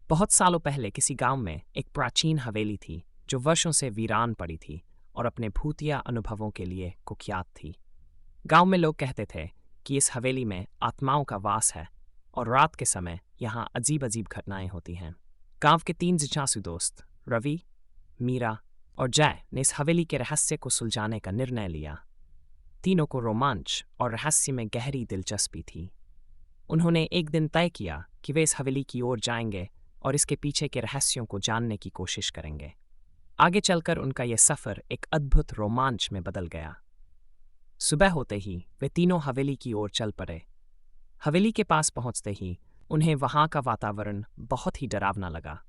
बहुत सालों पहले किसी गांव में एक प्राचीन हवेली थी जो वर्षों से वीरान पड़ी थी और अपने भूतिया अनुभवों के लिए कुख्यात थी। गांव में लोग कहते थे कि इस हवेली में आत्माओं का वास है और रात के समय यहाँ अजीब अजीब घटनाएं होती हैं। गांव के 3 जिज्ञासु दोस्त रवि, मीरा और जय ने इस हवेली के रहस्य को सुलझाने का निर्णय लिया। तीनों को रोमांच और रहस्य में गहरी दिलचस्पी थी। उन्होंने एक दिन तय किया कि वे इस हवेली की ओर जाएंगे और इसके पीछे के रहस्यों को जानने की कोशिश करेंगे। आगे चलकर उनका यह सफर एक अद्भुत रोमांच में बदल गया। सुबह होते ही वे तीनों हवेली की ओर चल पड़े। हवेली के पास पहुंचते ही उन्हें वहां का वातावरण बहुत ही डरावना लगा।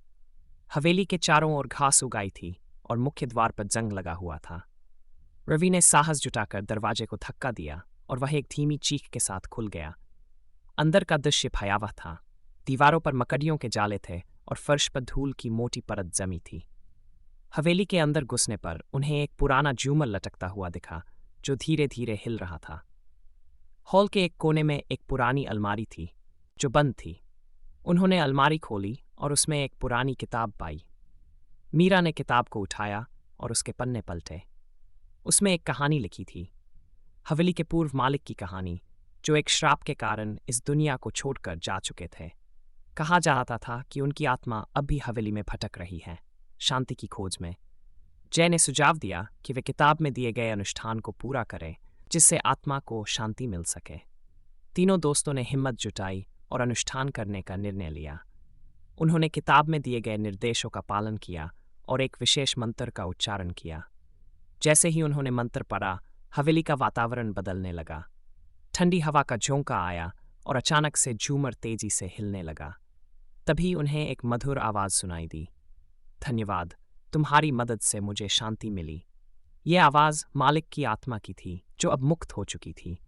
हवेली के चारों ओर घास उगाई थी और मुख्य द्वार पर जंग लगा हुआ था। रवि ने साहस जुटाकर दरवाजे को धक्का दिया और वह एक धीमी चीख के साथ खुल गया। अंदर का दृश्य भयावह था। दीवारों पर मकड़ियों के जाले थे और फर्श पर धूल की मोटी परत जमी थी। हवेली के अंदर घुसने पर उन्हें एक पुराना झूमर लटकता हुआ दिखा जो धीरे धीरे हिल रहा था। हॉल के एक कोने में एक पुरानी अलमारी थी जो बंद थी। उन्होंने अलमारी खोली और उसमें एक पुरानी किताब पाई। मीरा ने किताब को उठाया और उसके पन्ने पलटे। उसमें एक कहानी लिखी थी, हवेली के पूर्व मालिक की कहानी जो एक श्राप के कारण इस दुनिया को छोड़कर जा चुके थे। कहा जाता था कि उनकी आत्मा अब भी हवेली में भटक रही है, शांति की खोज में। जय ने सुझाव दिया कि वे किताब में दिए गए अनुष्ठान को पूरा करें जिससे आत्मा को शांति मिल सके। तीनों दोस्तों ने हिम्मत जुटाई और अनुष्ठान करने का निर्णय लिया। उन्होंने किताब में दिए गए निर्देशों का पालन किया और एक विशेष मंत्र का उच्चारण किया। जैसे ही उन्होंने मंत्र पढ़ा, हवेली का वातावरण बदलने लगा। ठंडी हवा का झोंका आया और अचानक से झूमर तेजी से हिलने लगा। तभी उन्हें एक मधुर आवाज सुनाई दी, धन्यवाद, तुम्हारी मदद से मुझे शांति मिली। यह आवाज मालिक की आत्मा की थी जो अब मुक्त हो चुकी थी।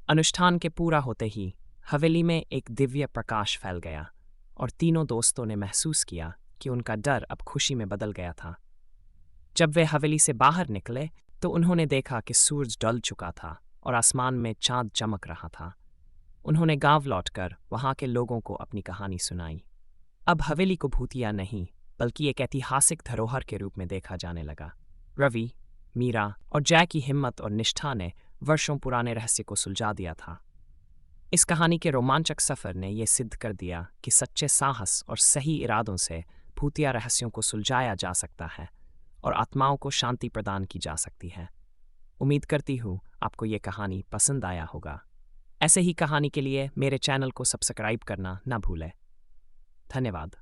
अनुष्ठान के पूरा होते ही हवेली में एक दिव्य प्रकाश फैल गया और तीनों दोस्तों ने महसूस किया कि उनका डर अब खुशी में बदल गया था। जब वे हवेली से बाहर निकले तो उन्होंने देखा कि सूरज ढल चुका था और आसमान में चांद चमक रहा था। उन्होंने गांव लौटकर वहां के लोगों को अपनी कहानी सुनाई। अब हवेली को भूतिया नहीं बल्कि एक ऐतिहासिक धरोहर के रूप में देखा जाने लगा। रवि, मीरा और जय की हिम्मत और निष्ठा ने वर्षों पुराने रहस्य को सुलझा दिया था। इस कहानी के रोमांचक सफर ने यह सिद्ध कर दिया कि सच्चे साहस और सही इरादों से भूतिया रहस्यों को सुलझाया जा सकता है और आत्माओं को शांति प्रदान की जा सकती है। उम्मीद करती हूँ आपको ये कहानी पसंद आया होगा। ऐसे ही कहानी के लिए मेरे चैनल को सब्सक्राइब करना ना भूलें। धन्यवाद।